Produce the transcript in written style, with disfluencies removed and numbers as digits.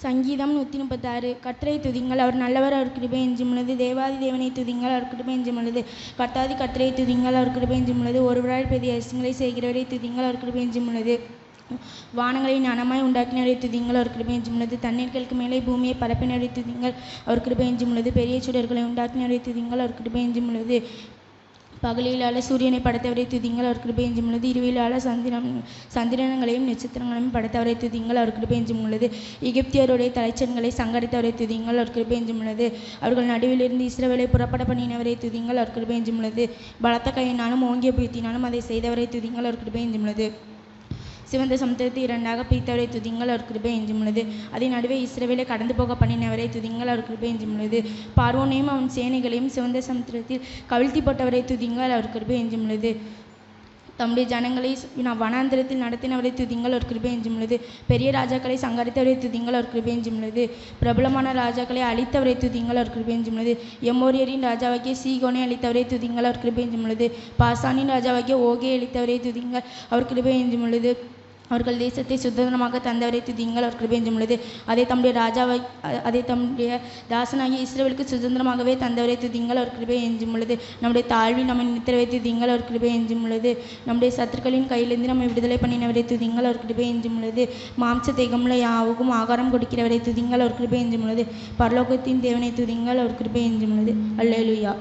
சங்கீதம் 136. கர்த்தரை துதிங்கள், அவர் நல்லவர், அவர் கிருபை என்றும் உள்ளது. தேவாதி தேவனை துதிங்கள், அவர் கிருபை என்றும் உள்ளது. கர்த்தாதி கர்த்தரை துதிங்கள், அவர் கிருபை என்றும் உள்ளது. ஒருவரால் பெரிய அதிசயங்களை செய்கிறவரை துதிங்கள், அவர் கிருபை என்றும் உள்ளது. வானங்களை ஞானமாய் உண்டாக்கினவரை துதிங்கள், அவர் கிருபை என்றும் உள்ளது. தண்ணீர்களுக்கு மேலே பூமியை பரப்பினவரை துதிங்கள், அவர் கிருபை என்றும் உள்ளது. பெரிய சுடர்களை உண்டாக்கினவரை துதிங்கள், அவர் கிருபை என்றும் உள்ளது. பகலிலால சூரியனை படைத்தவரை துதிங்கள், அவர் கிருபை என்றும் உள்ளது. இரவிலால சந்திரங்களையும் நட்சத்திரங்களையும் படைத்தவரை துதிங்கள், அவர் கிருபை என்றும் உள்ளது. எகிப்தியருடைய தலைச்சன்களை சங்கரித்தவரை துதிங்கள், அவர் கிருபை என்றும் உள்ளது. அவர்கள் நடுவிலிருந்து இஸ்ரவேலை புறப்பட பண்ணினவரை துதிங்கள், அவர் கிருபை என்றும் உள்ளது. பலத்த கையினாலும் ஓங்கிய புயத்தினாலும் அதை செய்தவரை துதிங்கள், அவர் கிருபை என்றும் உள்ளது. சிவந்த சமுத்திரத்தை இரண்டாக பிரித்தவரை துதிங்கள், அவர் கிருபை என்றும் உள்ளது. அதை நடுவே இஸ்ரவேலை கடந்து போக பண்ணினவரை துதிங்கள், அவர் கிருபை என்றும் உள்ளது. பார்வோனையும் அவன் சேனைகளையும் சிவந்த சமுத்திரத்தில் கவிழ்த்தி போட்டவரை துதிங்கள், அவர் கிருபை என்றும் உள்ளது. தம்முடைய ஜனங்களை வனாந்திரத்தில் நடத்தினவரை துதிங்கள், அவர் கிருபை என்றும் உள்ளது. பெரிய ராஜாக்களை சங்கரித்தவரை துதிங்கள், அவர் கிருபை என்றும் உள்ளது. பிரபலமான ராஜாக்களை அழித்தவரை துதிங்கள், அவர் கிருபை என்றும் உள்ளது. எமோரியரின் ராஜாவாகிய சீகோனை அழித்தவரை துதிங்கள், அவர் கிருபை என்றும் உள்ளது. பாசானின் ராஜாவாகிய ஓகே அழித்தவரை துதிங்கள், அவர் கிருபை என்றும் உள்ளது. அவர்கள் தேசத்தை சுதந்திரமாக தந்தவரை துதிங்கள், அவர் கிருபை என்றும் உள்ளது. அதை தம்முடைய தாசனாகிய இஸ்ரவேலுக்கு சுதந்திரமாகவே தந்தவரை துதிங்கள், அவர் கிருபை என்றும் உள்ளது. நம்முடைய தாழ்வில் நம்மை நிறுத்தவரை துதிங்கள், அவர் கிருபை என்றும் உள்ளது. நம்முடைய சத்துருக்களின் கையிலிருந்து நம்மை விடுதலை பண்ணினவரை துதிங்கள், அவர் கிருபை என்றும் உள்ளது. மாம்ச தேகமுள்ள யாவுக்கும் ஆகாரம் கொடுக்கிறவரை துதிங்கள், அவர் கிருபை என்றும் உள்ளது. பரலோகத்தின் தேவனை துதிங்கள், அவர் கிருபை என்றும் உள்ளது. அல்லேலூயா.